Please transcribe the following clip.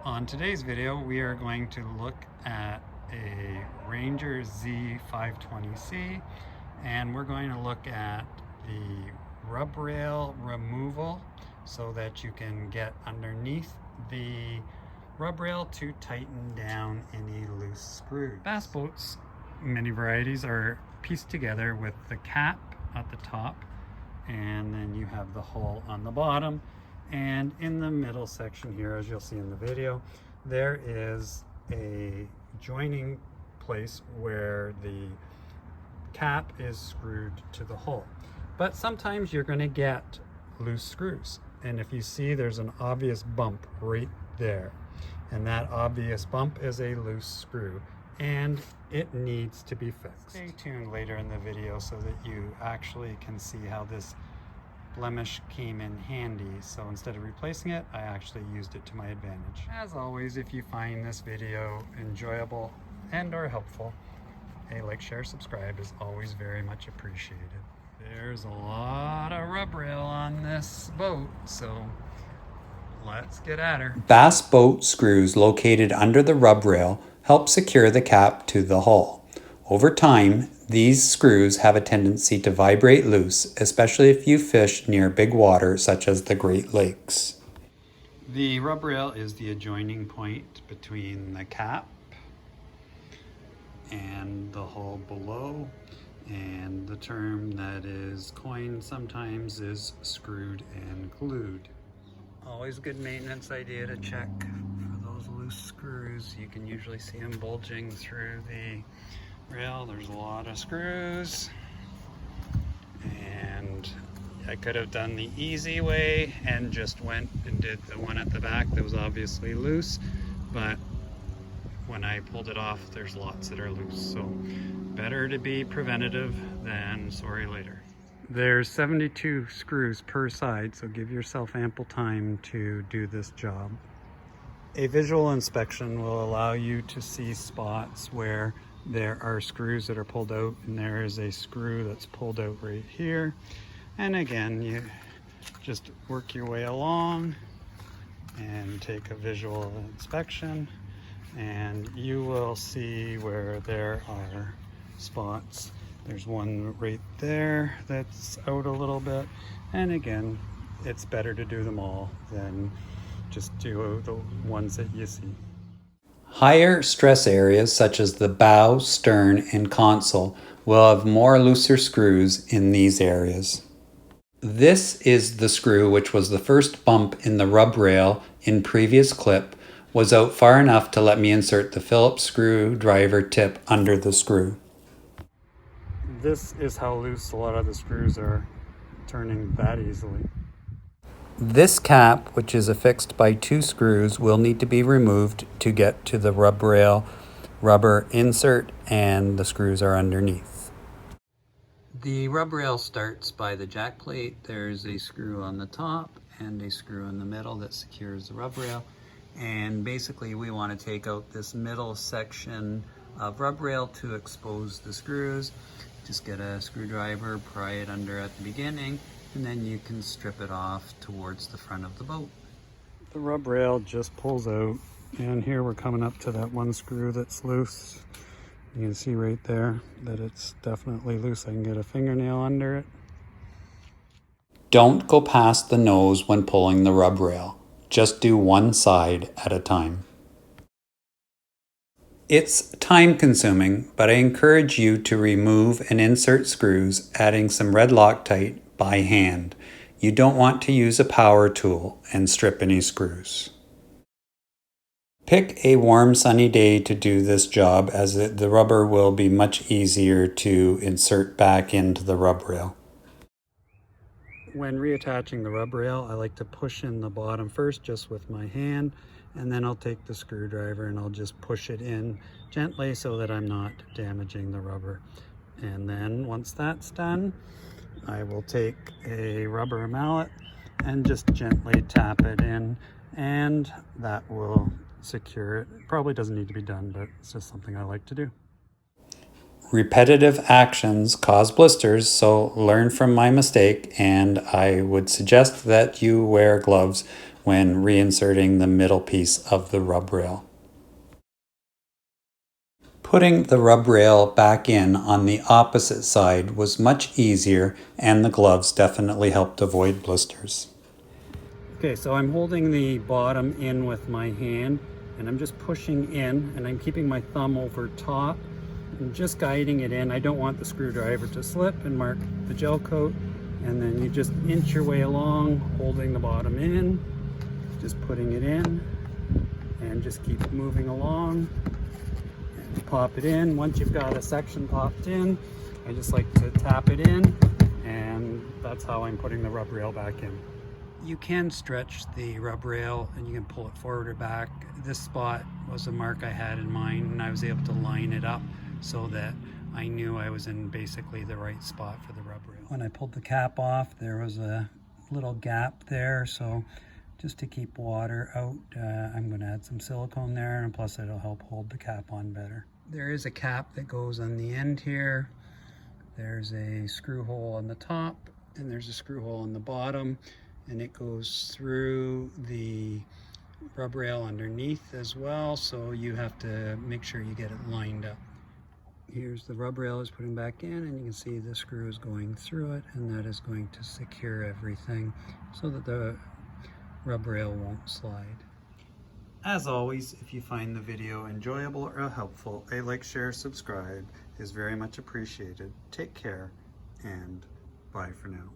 On today's video, we are going to look at a Ranger Z520C, and we're going to look at the rub rail removal so that you can get underneath the rub rail to tighten down any loose screws. Bass boats, many varieties, are pieced together with the cap at the top, and then you have the hull on the bottom. And in the middle section here, as you'll see in the video, there is a joining place where the cap is screwed to the hull. But sometimes you're going to get loose screws. And if you see, there's an obvious bump right there. And that obvious bump is a loose screw, and it needs to be fixed. Stay tuned later in the video so that you actually can see how this blemish came in handy. So instead of replacing it, I actually used it to my advantage. As always, if you find this video enjoyable and or helpful, a like, share, subscribe is always very much appreciated. There's a lot of rub rail on this boat, so let's get at her. Bass boat screws located under the rub rail help secure the cap to the hull. Over time, these screws have a tendency to vibrate loose, especially if you fish near big water such as the Great Lakes. The rub rail is the adjoining point between the cap and the hull below, and the term that is coined sometimes is screwed and glued. Always a good maintenance idea to check for those loose screws. You can usually see them bulging through the rail. There's a lot of screws, and I could have done the easy way and just went and did the one at the back that was obviously loose, but when I pulled it off, there's lots that are loose. So better to be preventative than sorry later. There's 72 screws per side, so give yourself ample time to do this job. A visual inspection will allow you to see spots where there are screws that are pulled out, and there is a screw that's pulled out right here. And again, you just work your way along and take a visual inspection, and you will see where there are spots. There's one right there that's out a little bit, and again, it's better to do them all than just do the ones that you see. Higher stress areas such as the bow, stern, and console will have more looser screws in these areas. This is the screw which was the first bump in the rub rail in previous clip, was out far enough to let me insert the Phillips screwdriver tip under the screw. This is how loose a lot of the screws are, turning that easily. This cap, which is affixed by 2 screws, will need to be removed to get to the rub rail rubber insert, and the screws are underneath. The rub rail starts by the jack plate. There's a screw on the top and a screw in the middle that secures the rub rail. And basically we want to take out this middle section of rub rail to expose the screws. Just get a screwdriver, pry it under at the beginning, and then you can strip it off towards the front of the boat. The rub rail just pulls out, and here we're coming up to that one screw that's loose. You can see right there that it's definitely loose. I can get a fingernail under it. Don't go past the nose when pulling the rub rail. Just do one side at a time. It's time consuming, but I encourage you to remove and insert screws, adding some red Loctite by hand. You don't want to use a power tool and strip any screws. Pick a warm sunny day to do this job, as the rubber will be much easier to insert back into the rub rail. When reattaching the rub rail, I like to push in the bottom first just with my hand, and then I'll take the screwdriver and I'll just push it in gently so that I'm not damaging the rubber. And then once that's done, I will take a rubber mallet and just gently tap it in, and that will secure it. It probably doesn't need to be done, but it's just something I like to do. Repetitive actions cause blisters, so learn from my mistake, and I would suggest that you wear gloves when reinserting the middle piece of the rub rail. Putting the rub rail back in on the opposite side was much easier, and the gloves definitely helped avoid blisters. Okay, so I'm holding the bottom in with my hand, and I'm just pushing in, and I'm keeping my thumb over top and just guiding it in. I don't want the screwdriver to slip and mark the gel coat. And then you just inch your way along, holding the bottom in, just putting it in, and just keep moving along. And pop it in. Once you've got a section popped in, I just like to tap it in, and that's how I'm putting the rub rail back in. You can stretch the rub rail and you can pull it forward or back. This spot was a mark I had in mind, and I was able to line it up so that I knew I was in basically the right spot for the rub rail. When I pulled the cap off, there was a little gap there, so just to keep water out, I'm going to add some silicone there, and plus it'll help hold the cap on better. There is a cap that goes on the end here. There's a screw hole on the top, and there's a screw hole on the bottom, and it goes through the rub rail underneath as well, so you have to make sure you get it lined up. Here's the rub rail is putting back in, and you can see the screw is going through it, and that is going to secure everything so that the rub rail won't slide. As always, if you find the video enjoyable or helpful, a like, share, subscribe is very much appreciated. Take care, and bye for now.